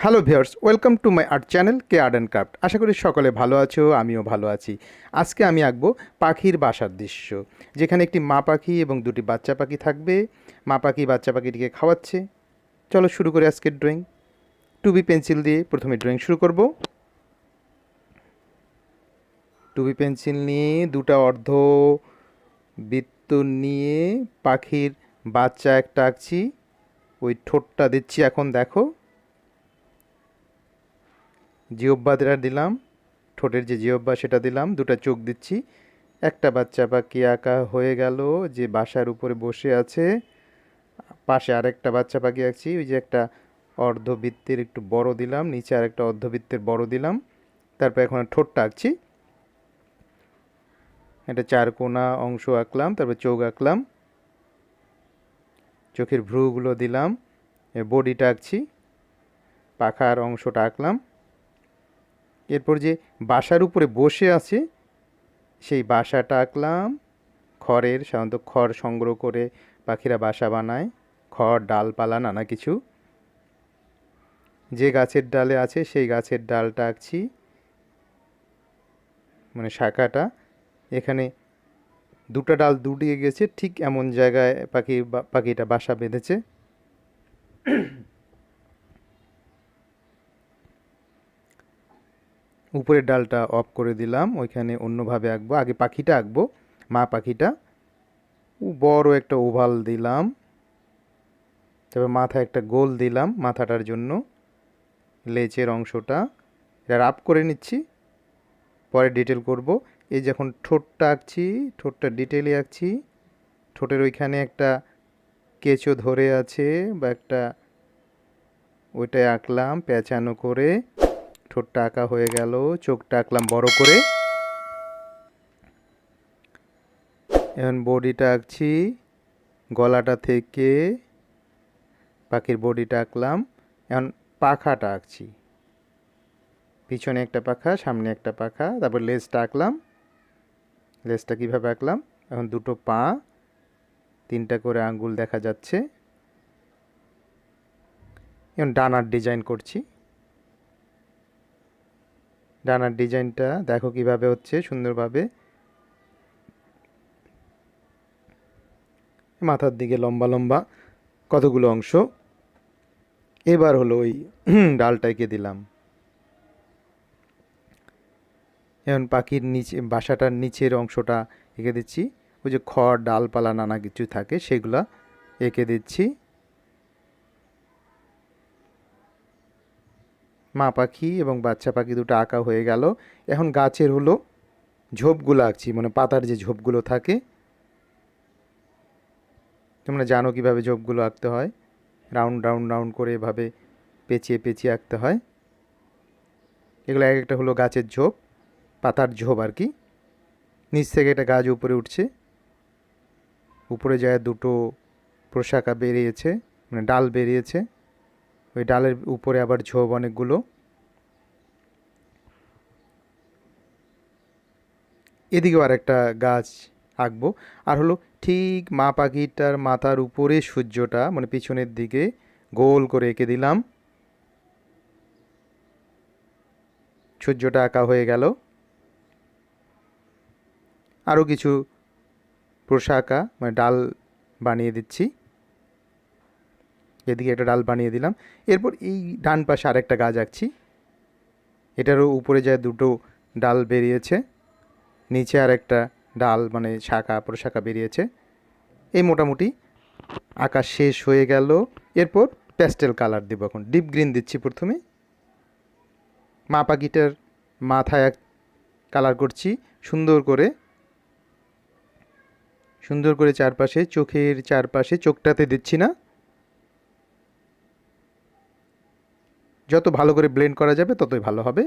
Hello viewers, welcome to my art channel কে art and craft. আশা করি সকলে ভালো আছো, আমিও ভালো আছি। আজকে আমি আঁকবো পাখির বাসার দৃশ্য, যেখানে একটি মা পাখি এবং দুটি বাচ্চা পাখি থাকবে। মা পাখি বাচ্চা পাখিটিকে খাওয়াচ্ছে। চলো শুরু করে আজকের ড্রয়িং। টুবি পেন্সিল দিয়ে প্রথমে ড্রয়িং শুরু করব। টুবি পেন্সিল নিয়ে দুটা অর্ধ বৃত্ত নিয়ে পাখির বাচ্চা একটা আঁকছি। ওই ঠোঁটটা দিচ্ছি, এখন দেখো জিহ্বাটা দিলাম, ঠোঁটের যে জিহ্বা সেটা দিলাম, দুটো চোখ দিচ্ছি। একটা বাচ্চা পাখি আঁকা হয়ে গেল, যে বাসার উপরে বসে আছে। পাশে আরেকটা বাচ্চা পাখি আঁকছি, ওই যে একটা অর্ধবৃত্তের একটু বড় দিলাম, নিচে আরেকটা অর্ধবৃত্তের বড় দিলাম। তারপর এখন ঠোঁটটা আঁকছি, একটা চারকোনা অংশ আঁকলাম, তারপর চোখ আঁকলাম, চোখের ভ্রুগুলো দিলাম, বডিটা আঁকছি, পাখার অংশটা আঁকলাম। এরপর যে বাসার উপরে বসে আছে সেই বাসাটা আঁকলাম। খড়ের, সাধারণত খড় সংগ্রহ করে পাখিরা বাসা বানায়, খড় ডালপালা নানা কিছু। যে গাছের ডালে আছে সেই গাছের ডালটা আঁকছি, মানে শাখাটা। এখানে দুটো ডাল দুটিয়ে গেছে, ঠিক এমন জায়গায় পাখিটা বাসা বেঁধেছে। উপরের ডালটা অফ করে দিলাম, ওইখানে অন্যভাবে আঁকবো। আগে পাখিটা আঁকবো, মা পাখিটা। বড় একটা ওভাল দিলাম, তারপর মাথায় একটা গোল দিলাম মাথাটার জন্য, লেজের অংশটা এটা রাফ করে নিচ্ছি, পরে ডিটেল করব। এই যখন ঠোঁটটা আঁকছি, ঠোঁটটা ডিটেলে আঁকছি। ঠোঁটের ওইখানে একটা কেঁচো ধরে আছে বা একটা, ওইটাই আঁকলাম পেঁচানো করে। ঠোঁটটা আঁকা হয়ে গেল, চোখটা আঁকলাম বড় করে। এখন বডিটা আঁকছি, গলাটা থেকে পাখির বডিটা আঁকলাম। এখন পাখাটা আঁকছি, পিছনে একটা পাখা, সামনে একটা পাখা। তারপর লেজটা আঁকলাম। লেজটা কীভাবে আঁকলাম, এখন দুটো পা, তিনটা করে আঙ্গুল দেখা যাচ্ছে। এখন ডানার ডিজাইন করছি। ডানার ডিজাইনটা দেখো কিভাবে হচ্ছে সুন্দরভাবে। মাথার দিকে লম্বা লম্বা কতগুলো অংশ। এবার হলো ওই ডালটা এঁকে দিলাম। এখন পাখির নিচে, বাসাটার নিচের অংশটা এঁকে দিচ্ছি। ওই যে খড় ডালপালা নানা কিছু থাকে সেগুলা এঁকে দিচ্ছি। মা পাখি এবং বাচ্চা পাখি দুটো আঁকা হয়ে গেল। এখন গাছের হলো ঝোপগুলো আঁকছি, মানে পাতার যে ঝোপগুলো থাকে। তোমরা জানো কিভাবে ঝোপগুলো আঁকতে হয়, রাউন্ড রাউন্ড রাউন্ড করে এভাবে পেঁচিয়ে পেঁচিয়ে আঁকতে হয়। এগুলো এক একটা হলো গাছের ঝোপ, পাতার ঝোপ আর কি। নিচ থেকে একটা গাছ উপরে উঠছে, উপরে যায় দুটো প্রশাখা বেরিয়েছে, মানে ডাল বেরিয়েছে। ওই ডালের উপরে আবার ঝোপ অনেকগুলো। এদিকেও আর একটা গাছ আঁকবো। আর হলো ঠিক মা পাখিটার মাথার উপরে সূর্যটা, মানে পিছনের দিকে গোল করে এঁকে দিলাম। সূর্যটা আঁকা হয়ে গেল। আরও কিছু প্রশাখা, মানে ডাল বানিয়ে দিচ্ছি। এদিকে একটা ডাল বানিয়ে দিলাম। এরপর এই ডান পাশে আরেকটা গাছ আঁকছি, এটারও উপরে যায় দুটো ডাল বেরিয়েছে, নিচে আর একটা ডাল মানে শাখা প্রশাখা বেরিয়েছে। এই মোটামুটি আঁকা শেষ হয়ে গেল। এরপর প্যাস্টেল কালার দেবো, এখন ডিপ গ্রিন দিচ্ছি প্রথমে। মা পাখিটার মাথায় কালার করছি সুন্দর করে, সুন্দর করে চারপাশে, চোখের চারপাশে, চোখটাতে দিচ্ছি না। যত ভালো করে ব্লেন্ড করা যাবে ততই ভালো হবে।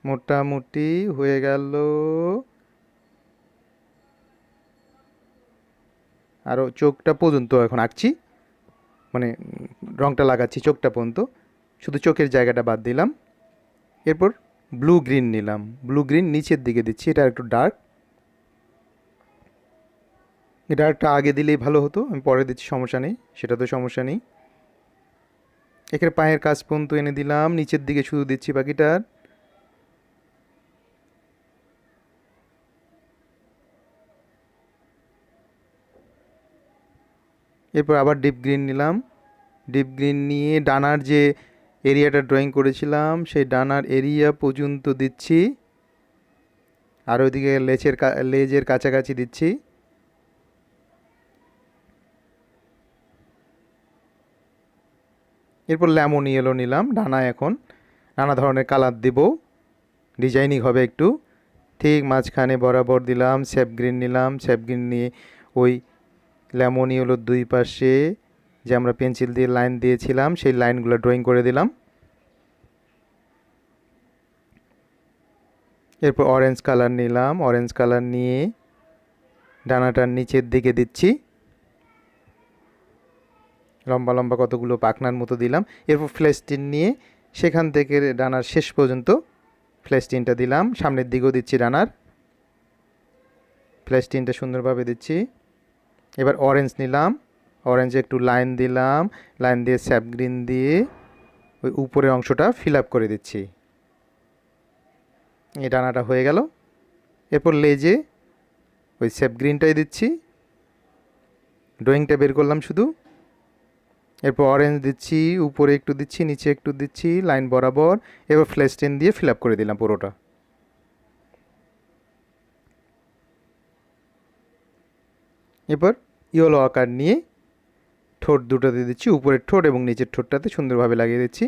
মোটামুটি হয়ে গেল। আরও চোখটা পর্যন্ত এখন আঁকছি, মানে রঙটা লাগাচ্ছি চোখটা পর্যন্ত, শুধু চোখের জায়গাটা বাদ দিলাম। এরপর ব্লু গ্রিন নিলাম, ব্লু গ্রিন নিচের দিকে দিচ্ছি, এটা একটু ডার্ক। এটা একটা আগে দিলেই ভালো হতো, আমি পরে দিচ্ছি, সমস্যা নেই, সেটা তো সমস্যা নেই। এখানে পায়ের কাছ পর্যন্ত এনে দিলাম, নিচের দিকে শুধু দিচ্ছি পাখিটার। এরপর আবার ডিপ গ্রিন নিলাম, ডিপ গ্রিন নিয়ে ডানার যে এরিয়াটা ড্রয়িং করেছিলাম সেই ডানার এরিয়া পর্যন্ত দিচ্ছি, আর ওইদিকে লেজের কাছাকাছি দিচ্ছি। এরপর লেমন ইয়েলো নিলাম, এখন নানা ধরনের কালার দেব, ডিজাইনিং হবে একটু। ঠিক মাঝখানে বরাবর দিলাম স্যাপ গ্রিন নিলাম, স্যাপ গ্রিন নিয়ে ওই লেমন ইয়েলোর দুই পাশে যে আমরা পেন্সিল দিয়ে লাইন দিয়েছিলাম সেই লাইনগুলো ড্রয়িং করে দিলাম। এরপর অরেঞ্জ কালার নিলাম, অরেঞ্জ কালার নিয়ে ডানাটার নিচের দিকে দিচ্ছি, লম্বা লম্বা কতগুলো পাখনার মতো দিলাম। এরপর ফ্লেস্টিন নিয়ে সেখান থেকে ডানার শেষ পর্যন্ত ফ্লেস্টিনটা দিলাম, সামনের দিকেও দিচ্ছি ডানার ফ্লেস্টিনটা সুন্দরভাবে দিচ্ছি। এবার অরেঞ্জ নিলাম, অরেঞ্জে একটু লাইন দিলাম, লাইন দিয়ে স্যাপ গ্রিন দিয়ে ওই উপরের অংশটা ফিল আপ করে দিচ্ছি। এই ডানাটা হয়ে গেল। এরপর লেজে ওই স্যাপ গ্রিনটাই দিচ্ছি, ড্রয়িংটা বের করলাম শুধু। এরপর অরেঞ্জ দিচ্ছি, উপরে একটু দিচ্ছি, নিচে একটু দিচ্ছি লাইন বরাবর। এবার ফ্লেস্টিন দিয়ে ফিল আপ করে দিলাম পুরোটা। এবার ইয়েলো আকার নিয়ে ঠোঁট দুটোতে দিচ্ছি, উপরের ঠোঁট এবং নিচের ঠোঁটটাতে সুন্দরভাবে লাগিয়ে দিচ্ছি।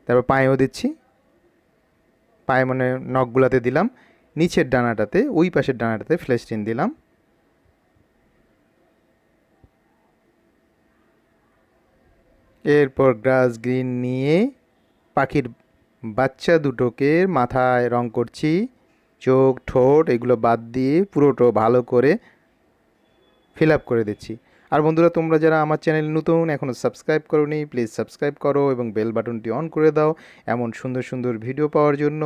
তারপর পায়েও দিচ্ছি, পায়ে মানে নখগুলাতে দিলাম, নিচের ডানাটাতে ওই পাশের ডানাটাতে ফ্লেস্টিন দিলাম। এরপর গ্রাস গ্রিন নিয়ে পাখির বাচ্চা দুটোকে মাথায় রং করছি, চোখ ঠোঁট এগুলো বাদ দিয়ে পুরোটা ভালো করে ফিল আপ করে দিচ্ছি। আর বন্ধুরা, তোমরা যারা আমার চ্যানেল নতুন এখনও সাবস্ক্রাইব করোনি, প্লিজ সাবস্ক্রাইব করো এবং বেল বাটনটি অন করে দাও এমন সুন্দর সুন্দর ভিডিও পাওয়ার জন্য।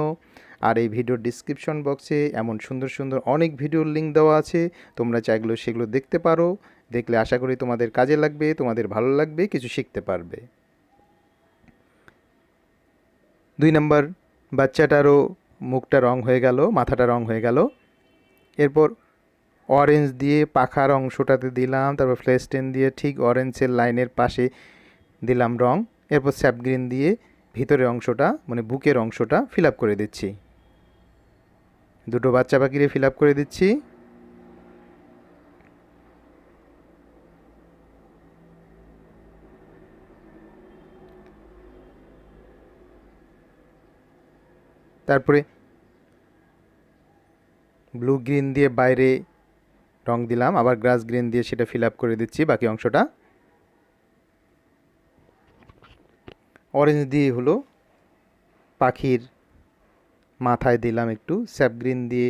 আর এই ভিডিওর ডিসক্রিপশন বক্সে এমন সুন্দর সুন্দর অনেক ভিডিওর লিঙ্ক দেওয়া আছে, তোমরা চাইলে সেগুলো দেখতে পারো। দেখলে আশা করি তোমাদের কাজে লাগবে, তোমাদের ভালো লাগবে, কিছু শিখতে পারবে। 2 নম্বর বাচ্চাটারও মুখটা রং হয়ে গেল, মাথাটা রং হয়ে গেল। এরপর অরেঞ্জ দিয়ে পাখার অংশটাতে দিলাম, তারপর ফ্লেস্টেন দিয়ে ঠিক অরেঞ্জের লাইনের পাশে দিলাম রং। এরপর স্যাপ গ্রিন দিয়ে ভিতরের অংশটা মানে বুকের অংশটা ফিল আপ করে দিচ্ছি, দুটো বাচ্চা পাখিরে ফিল আপ করে দিচ্ছি। তারপরে ব্লু গ্রিন দিয়ে বাইরে রং দিলাম, আবার গ্রাস গ্রিন দিয়ে সেটা ফিল আপ করে দিচ্ছি বাকি অংশটা। অরেঞ্জ দিয়ে হলো পাখির মাথায় দিলাম একটু, স্যাপ গ্রিন দিয়ে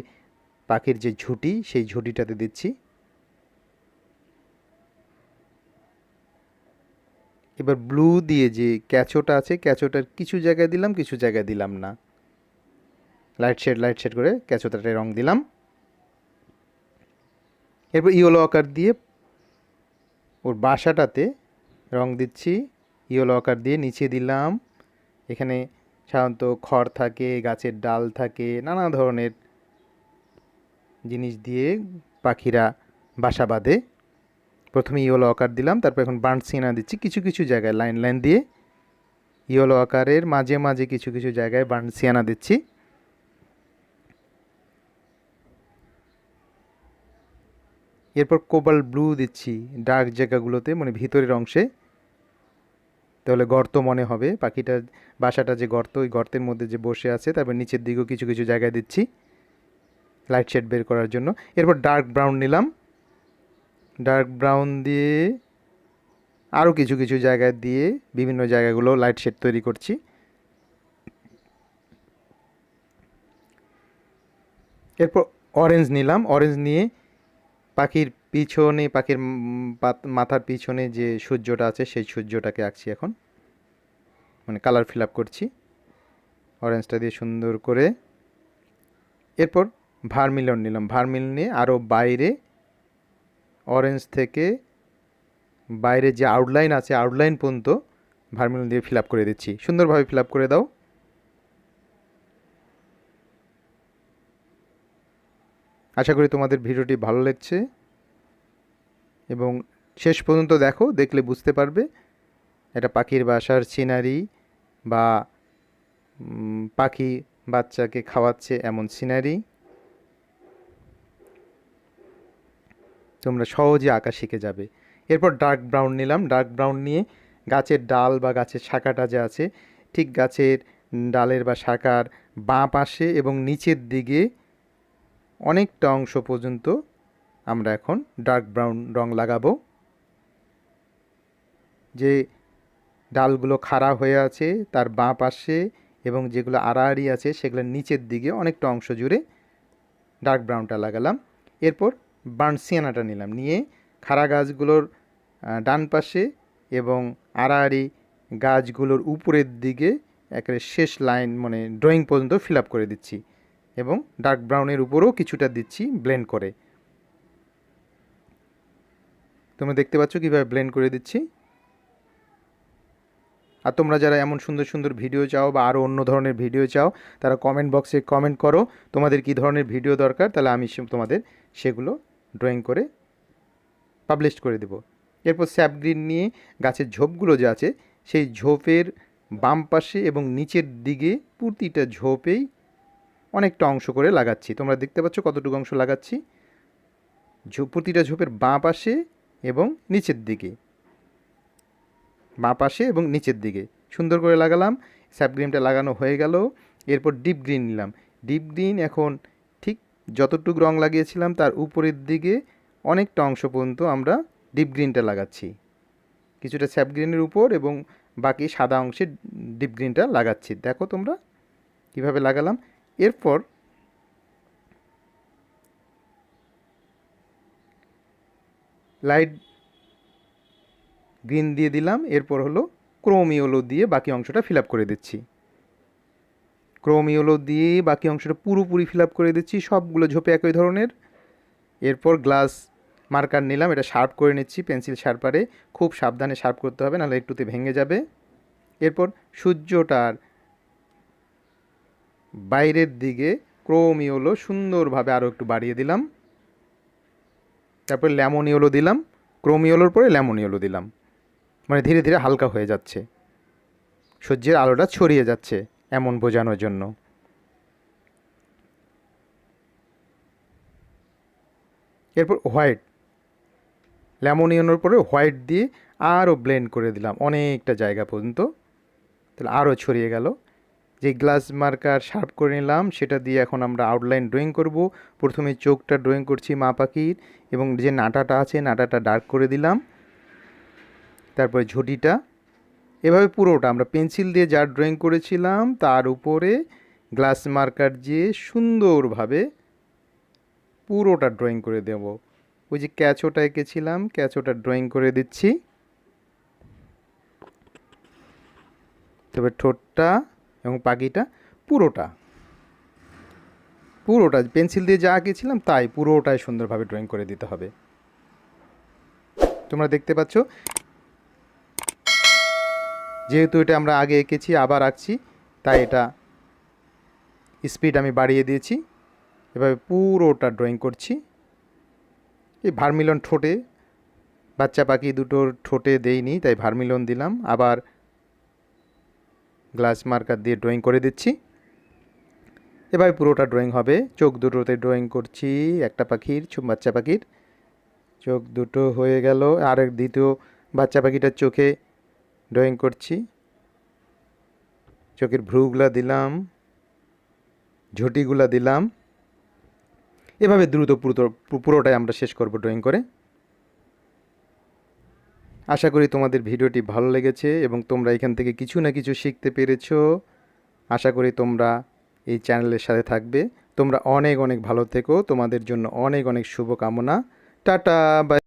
পাখির যে ঝুঁটি সেই ঝুঁটিটাতে দিচ্ছি। এবার ব্লু দিয়ে যে ক্যাচোটা আছে ক্যাচোটার কিছু জায়গায় দিলাম, কিছু জায়গায় দিলাম না, লাইট শেড করে ক্যাচোটাতে রং দিলাম। এরপর ইয়েলো আকার দিয়ে ওর বাসাটাতে রং দিচ্ছি, ইয়েলো আকার দিয়ে নিচে দিলাম। এখানে সাধারণত খড় থাকে, গাছের ডাল থাকে, নানা ধরনের জিনিস দিয়ে পাখিরা বাসা বাঁধে। প্রথমে ইয়েলো আকার দিলাম, তারপর এখন বার্ন সিয়েনা দিচ্ছি কিছু কিছু জায়গায় লাইন লাইন দিয়ে, ইয়েলো আকারের মাঝে মাঝে কিছু কিছু জায়গায় বার্ন সিয়েনা দিচ্ছি। এরপর কোবাল্ট ব্লু দিচ্ছি ডার্ক জায়গাগুলোতে মানে ভিতরের অংশে, তাহলে গর্ত মনে হবে পাখিটার বাসাটা যে গর্ত, ওই গর্তের মধ্যে যে বসে আছে। তারপর নিচের দিকেও কিছু কিছু জায়গায় দিচ্ছি লাইট শেড বের করার জন্য। এরপর ডার্ক ব্রাউন নিলাম, ডার্ক ব্রাউন দিয়ে আরও কিছু কিছু জায়গায় দিয়ে বিভিন্ন জায়গাগুলো লাইট শেড তৈরি করছি। এরপর অরেঞ্জ নিলাম, অরেঞ্জ নিয়ে পাখির পিছনে পাখির মাথার পিছনে যে সূর্যটা আছে সেই সূর্যটাকে আঁকছি এখন, মানে কালার ফিল আপ করছি অরেঞ্জটা দিয়ে সুন্দর করে। এরপর ভার্মিলিয়ন নিলাম, ভার্মিলিয়ন নিয়ে আরও বাইরে অরেঞ্জ থেকে বাইরে যে আউটলাইন আছে আউটলাইন পর্যন্ত ভার্মিলিয়ন দিয়ে ফিল আপ করে দিচ্ছি। সুন্দরভাবে ফিল আপ করে দাও। আশা করি তোমাদের ভিডিওটি ভালো লাগছে এবং শেষ পর্যন্ত দেখো, দেখলে বুঝতে পারবে এটা পাখির বাসার সিনারি বা পাখি বাচ্চাকে খাওয়াচ্ছে এমন সিনারি তোমরা সহজে আঁকা শিখে যাবে। এরপর ডার্ক ব্রাউন নিলাম। ডার্ক ব্রাউন নিয়ে গাছের ডাল বা গাছের শাখাটা যে আছে, ঠিক গাছের ডালের বা শাখার বাঁ পাশে এবং নিচের দিকে অনেকটা অংশ পর্যন্ত আমরা এখন ডার্ক ব্রাউন রং লাগাবো। যে ডালগুলো খাড়া হয়ে আছে তার বাঁ পাশে এবং যেগুলো আড়াআড়ি আছে সেগুলোর নিচের দিকে অনেকটা অংশ জুড়ে ডার্ক ব্রাউনটা লাগালাম। এরপর বার্ন সিয়ানাটা নিলাম, নিয়ে খাড়া গাছগুলোর ডান পাশে এবং আড়াআড়ি গাছগুলোর উপরের দিকে একেবারে শেষ লাইন মানে ড্রয়িং পর্যন্ত ফিল আপ করে দিচ্ছি এবং ডার্ক ব্রাউনের উপরেও কিছুটা দিচ্ছি ব্লেন্ড করে। তোমরা দেখতে পাচ্ছ কীভাবে ব্লেন্ড করে দিচ্ছি। আর তোমরা যারা এমন সুন্দর সুন্দর ভিডিও চাও বা আরও অন্য ধরনের ভিডিও চাও, তারা কমেন্ট বক্সে কমেন্ট করো তোমাদের কী ধরনের ভিডিও দরকার, তাহলে আমি তোমাদের সেগুলো ড্রয়িং করে পাবলিশ করে দেব। এরপর স্যাপ গ্রিন নিয়ে গাছের ঝোপগুলো যে আছে সেই ঝোপের বাম পাশে এবং নিচের দিকে প্রতিটা ঝোপেই অনেকটা অংশ করে লাগাচ্ছি। তোমরা দেখতে পাচ্ছ কতটুকু অংশ লাগাচ্ছি। প্রতিটা ঝোপের বাঁ পাশে এবং নিচের দিকে, বাঁ পাশে এবং নিচের দিকে সুন্দর করে লাগালাম। স্যাপ গ্রিনটা লাগানো হয়ে গেল। এরপর ডিপ গ্রিন নিলাম। ডিপ গ্রিন এখন ঠিক যতটুকু রং লাগিয়েছিলাম তার উপরের দিকে অনেকটা অংশ পর্যন্ত আমরা ডিপ গ্রিনটা লাগাচ্ছি। কিছুটা স্যাপ গ্রিনের উপর এবং বাকি সাদা অংশে ডিপ গ্রিনটা লাগাচ্ছি। দেখো তোমরা কীভাবে লাগালাম। এরপর লাইট গ্রিন দিয়ে দিলাম। এরপর হলো ক্রোম ইয়েলো দিয়ে বাকি অংশটা ফিল আপ করে দিচ্ছি। ক্রোম ইয়েলো দিয়ে বাকি অংশটা পুরোপুরি ফিল আপ করে দিচ্ছি, সবগুলো ঝোপে একই ধরনের। এরপর গ্লাস মার্কার নিলাম, এটা শার্প করে নিচ্ছি পেন্সিল শার্পারে। খুব সাবধানে শার্প করতে হবে, নাহলে একটুতে ভেঙে যাবে। এরপর সূর্যটার বাইরের দিকে ক্রোম ইয়েলো সুন্দরভাবে আরও একটু বাড়িয়ে দিলাম। তারপর লেমন ইয়েলো দিলাম, ক্রোম ইয়েলোর পরে লেমন ইয়েলো দিলাম, মানে ধীরে ধীরে হালকা হয়ে যাচ্ছে, সূর্যের আলোটা ছড়িয়ে যাচ্ছে এমন বোঝানোর জন্য। এরপর হোয়াইট, লেমন ইয়েলোর পরে হোয়াইট দিয়ে আরও ব্লেন্ড করে দিলাম অনেকটা জায়গা পর্যন্ত, তাহলে আরও ছড়িয়ে গেল। যে গ্লাস মার্কার শার্প করে নিলাম সেটা দিয়ে এখন আমরা আউটলাইন ড্রয়িং করব। প্রথমে চোখটা ড্রয়িং করছি মা পাখির এবং যে নাটাটা আছে নাটাটা ডার্ক করে দিলাম। তারপরে ঝুঁটিটা, এভাবে পুরোটা আমরা পেন্সিল দিয়ে যা ড্রয়িং করেছিলাম তার উপরে গ্লাস মার্কার দিয়ে সুন্দরভাবে পুরোটা ড্রয়িং করে দেব। ওই যে ক্যাচোটা এঁকেছিলাম ক্যাচোটা ড্রয়িং করে দিচ্ছি। তবে ঠোঁটটা এবং পাখিটা পুরোটা পেন্সিল দিয়ে যা আঁকেছিলাম তাই পুরোটাই সুন্দরভাবে ড্রয়িং করে দিতে হবে। তোমরা দেখতে পাচ্ছ যেহেতু এটা আমরা আগে এঁকেছি আবার আঁকছি, তাই এটা স্পিড আমি বাড়িয়ে দিয়েছি। এভাবে পুরোটা ড্রয়িং করছি। এই ভার্মিলিয়ন ঠোঁটে, বাচ্চা পাখি দুটোর ঠোঁটে দেইনি তাই ভার্মিলিয়ন দিলাম। আবার গ্লাস মার্কার দিয়ে ড্রয়িং করে দিচ্ছি। এভাবে পুরোটা ড্রয়িং হবে। চোখ দুটোতে ড্রয়িং করছি, একটা পাখির বাচ্চা পাখির চোখ দুটো হয়ে গেল। আরেক দ্বিতীয় বাচ্চা পাখিটার চোখে ড্রয়িং করছি, চোখের ভ্রুগুলা দিলাম, ঝুঁটিগুলা দিলাম। এভাবে দ্রুত পুরোটাই আমরা শেষ করব ড্রয়িং করে। আশা করি তোমাদের ভিডিওটি ভালো লেগেছে এবং তোমরা এখান থেকে কিছু না কিছু শিখতে পেরেছো। আশা করি তোমরা এই চ্যানেলের সাথে থাকবে। তোমরা অনেক অনেক ভালো থেকো, তোমাদের জন্য অনেক অনেক শুভকামনা। Tata, by.